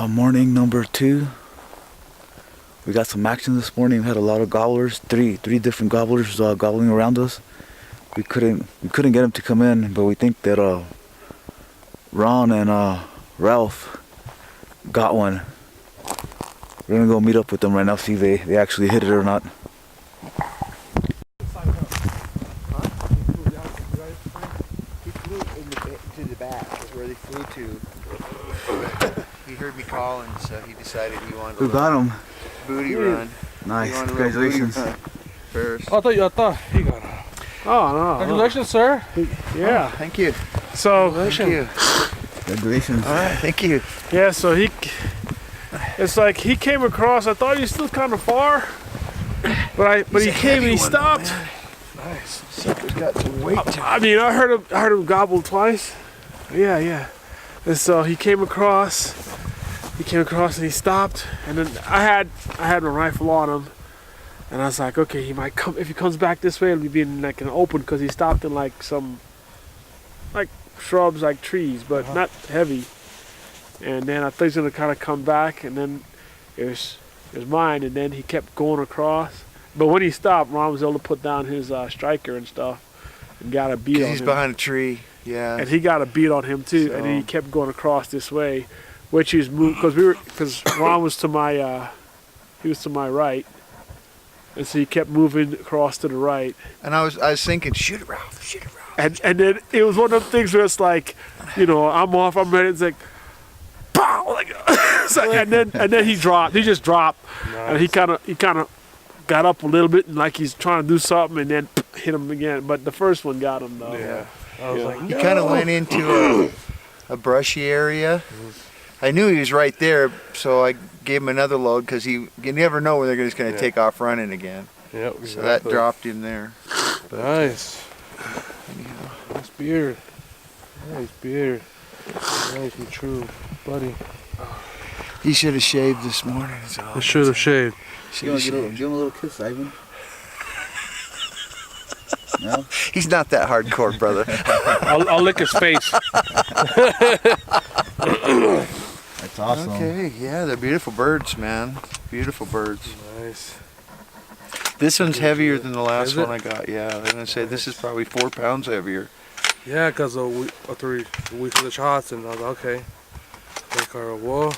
Morning number 2. We got some action this morning. We had a lot of gobblers, three different gobblers gobbling around us. We couldn't get them to come in, but we think that Ron and Ralph got one. We're gonna go meet up with them right now, see if they actually hit it or not. He flew to the back, is where they flew to. He heard me call, and so he decided he wanted to. Who got him? Booty run. Nice, congratulations. First. I thought he got it. Oh, no. Congratulations, sir. Yeah. Oh, thank you. So, Thank you. Congratulations. All right, thank you. yeah, so it's like he came across, I thought he was still kind of far, but he came and he stopped. Nice. Sucker's got some weight to it. I mean, I heard him gobble twice. Yeah. And so he came across and he stopped, and then I had my rifle on him, and I was like, okay, he might come. If he comes back this way, it'll be in like an open, because he stopped in like some like shrubs, like trees, but not heavy. And then I thought he was gonna kind of come back, and then it was mine, and then he kept going across. But when he stopped, Ron was able to put down his striker and stuff, and got a beat on him. He's behind a tree. Yeah. And he got a beat on him too, and then he kept going across this way, which he's moved because Ron was to my right, and so he kept moving across to the right. And I was thinking, shoot it, Ralph. And then it was one of them things where it's like, I'm off, I'm ready. It's like, pow, like, and then he dropped. He just dropped, and he kind of got up a little bit, and like he's trying to do something, and then hit him again. But the first one got him though. Yeah. I was like, He kind of went into a brushy area. I knew he was right there, so I gave him another load, because you never know when they're just going to take off running again. Yep, So exactly. that dropped him there. Nice. Anyhow. Nice beard. Nice and true, buddy. He should have shaved this morning. I should have shaved. Give him a little kiss, Ivan. No? He's not that hardcore, brother. I'll lick his face. That's awesome. Okay, yeah, they're beautiful birds, man. Beautiful birds. Nice. This one's heavier than the last Is it? one I got. Yeah, I'm gonna say this is probably 4 pounds heavier. Yeah, because after we heard the shots, and I was like, okay. Like, whoa.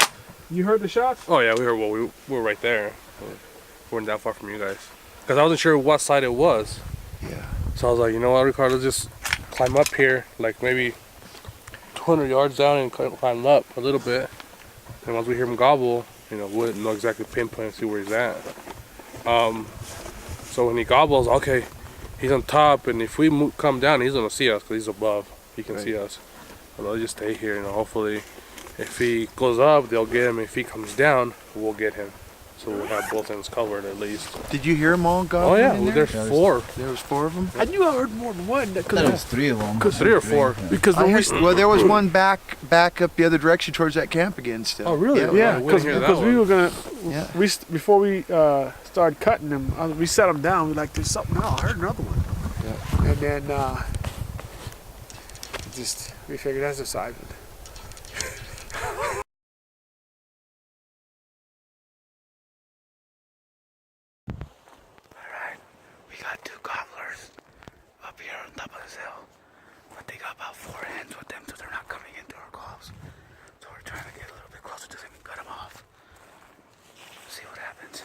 You heard the shots? Oh yeah, we heard. Well, we were right there. We weren't that far from you guys. Because I wasn't sure what side it was. Yeah. So I was like, you know what, Ricardo, just climb up here, like maybe 200 yards down, and climb up a little bit. And once we hear him gobble, we wouldn't know exactly pinpoint and see where he's at. So when he gobbles, okay, he's on top, and if we come down, he's gonna see us because he's above. He can see us. So they'll just stay here, hopefully, if he goes up, they'll get him. If he comes down, we'll get him. So we'll have both ends covered at least. Did you hear them all gobbling? Oh yeah, in there? there's 4. There was 4 of them. I knew I heard more than one. There was 3 of them. 3 or 4. Yeah. Because Well, there was one back up the other direction towards that camp again still. Oh really? Yeah, we didn't hear that because we one. were gonna. Yeah. Before we started cutting them, we set them down. We like, there's something else. I heard another one. Yeah. And then we figured that's a side. Alright, we got 2 gobblers up here on top of this hill. But they got about 4 hens with them, so they're not coming into our calls. So we're trying to get a little bit closer to them and cut them off. See what happens.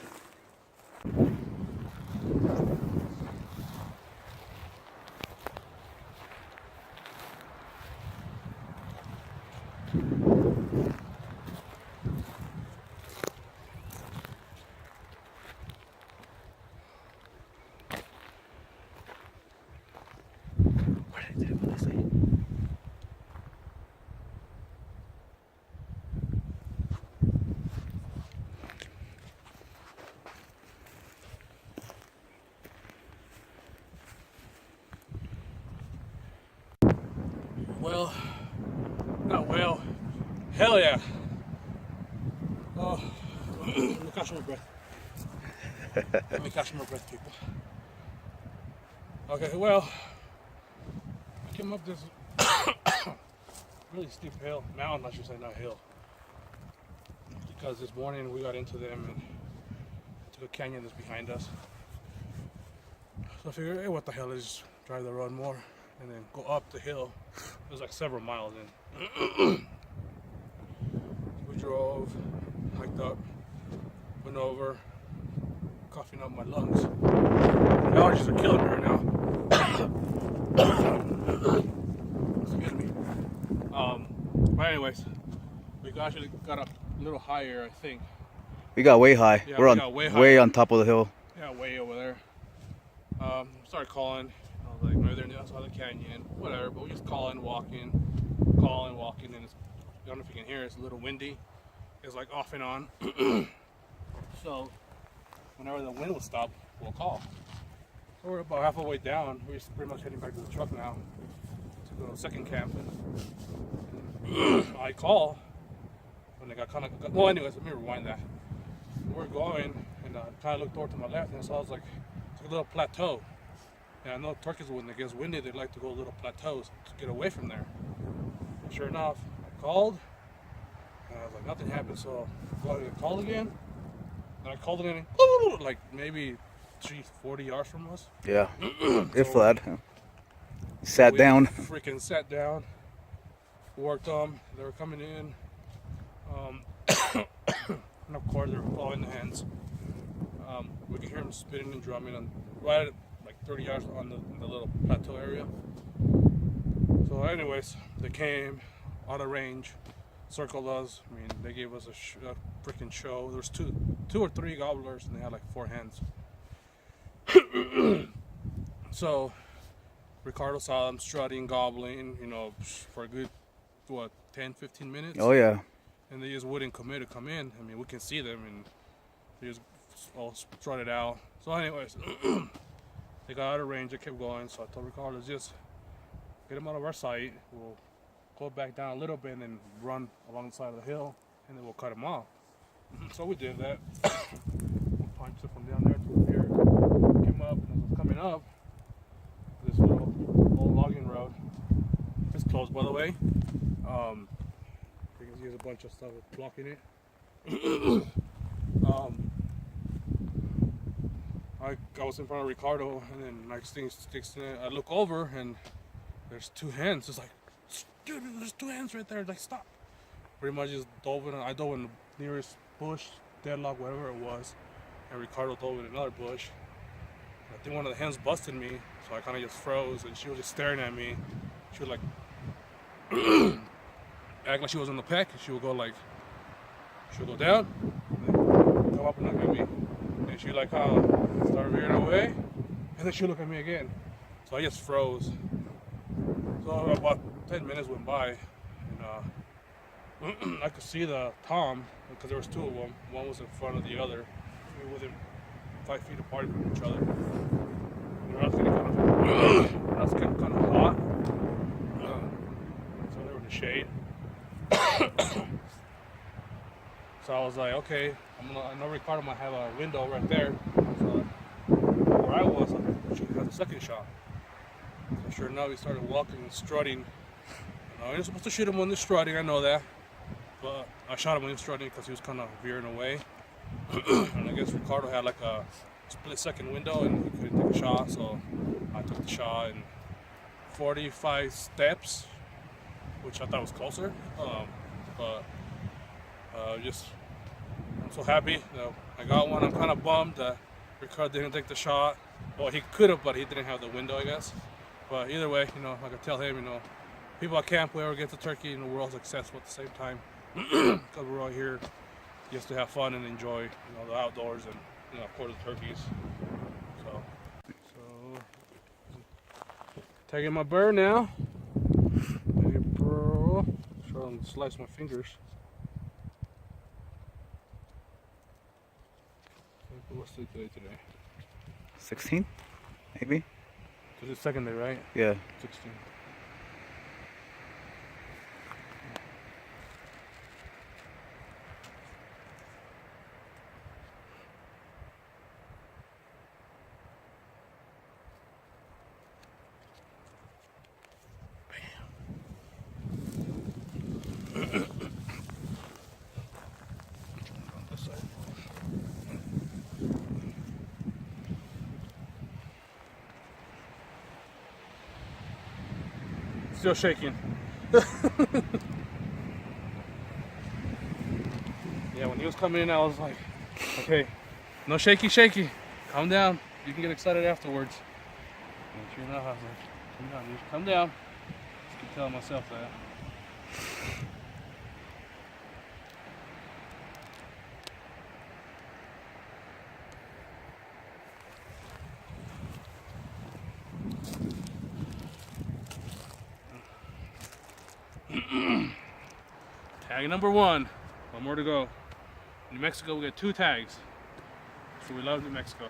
Where did it go? Well, not well. Hell yeah. Oh, let me catch my breath. Let me catch my breath, people. Okay, well, I came up this really steep hill, mountain, I should say, not hill. because this morning we got into them and to the canyon that's behind us. So I figured, hey, what the hell, let's just drive the road more and then go up the hill. It was like several miles in. We drove, hiked up, went over, coughing up my lungs. The allergies are killing me right now. Excuse me. But anyways, we actually got up a little higher, I think. We got way high. Yeah, We're we on got way way high. on top of the hill. Yeah, way over there. Started calling. I was like, maybe they're on the outside of the canyon, whatever. But we just calling, walking, and it's, I don't know if you can hear it, it's a little windy. It's like off and on. So whenever the wind will stop, we'll call. So we're about halfway down. We're just pretty much heading back to the truck now to go to the second camp. I call when they got kind of. Well, anyways, let me rewind that. We're going, and I kind of looked over to my left, and I saw it's like a little plateau. And I know turkeys, when it gets windy, they like to go little plateaus to get away from there. And sure enough, I called, and I was like, nothing happened. So I go ahead and call again, and I called it in, like maybe 40 yards from us. Yeah. If So that. Sat we down. Freaking sat down. Worked them. They were coming in. And of course, they were following the hens. We could hear them spitting and drumming on right at like 30 yards on the little plateau area. So, anyways, they came out of range, circled us. I mean, they gave us a freaking show. There was two or three gobblers, and they had like 4 hens. So Ricardo saw them strutting, gobbling, for a good 10-15 minutes. Oh yeah. And they just wouldn't commit to come in. I mean, we can see them, and they just all strutted out. So anyways, they got out of range. They kept going. So I told Ricardo, just get them out of our sight. We'll go back down a little bit and then run along the side of the hill, and then we'll cut them off. So we did that. We punched it from down there to here. Came up, and as it was coming up, this little old logging road. It's closed, by the way. You can see there's a bunch of stuff blocking it. I was in front of Ricardo, and then next thing I look over, and there's 2 hens. It's like, dude, there's 2 hens right there. Like, stop. Pretty much just dove in. I dove in the nearest bush, deadlock, whatever it was, and Ricardo dove in another bush. I think one of the hens busted me, so I kind of just froze, and she was just staring at me. She would like act like she was in the pack, and she would go down, and then come up and look at me, and she like start veering away, and then she look at me again. So I just froze. So about 10 minutes went by, and I could see the tom, because there was 2 of them. One was in front of the other, within 5 feet apart from each other. And I was getting kind of hot, so they were in the shade. So I was like, okay, I know Ricardo might have a window right there. So where I was, I should have the second shot. So sure enough, he started walking and strutting. You're supposed to shoot him when they're strutting, I know that. But I shot him when he was strutting because he was kind of veering away. And I guess Ricardo had like a split-second window and he couldn't take a shot, so I took the shot in 45 steps, which I thought was closer. But I'm so happy that I got one. I'm kind of bummed that Ricardo didn't take the shot. Well, he could have, but he didn't have the window, I guess. But either way, I could tell him, people at camp, whoever gets a turkey, we're all successful at the same time. Because we're all here just to have fun and enjoy, the outdoors and, of course, the turkeys. So taking my burr now. Try and slice my fingers. What's the day today? 16, maybe. This is the second day, right? Yeah. 16. Still shaking. Yeah, when he was coming in, I was like, okay, no shaky, shaky. Calm down. You can get excited afterwards. And sure enough, I was like, come down, dude. Come down. Just keep telling myself that. Tag number 1. One more to go. New Mexico, we got 2 tags. So we love New Mexico.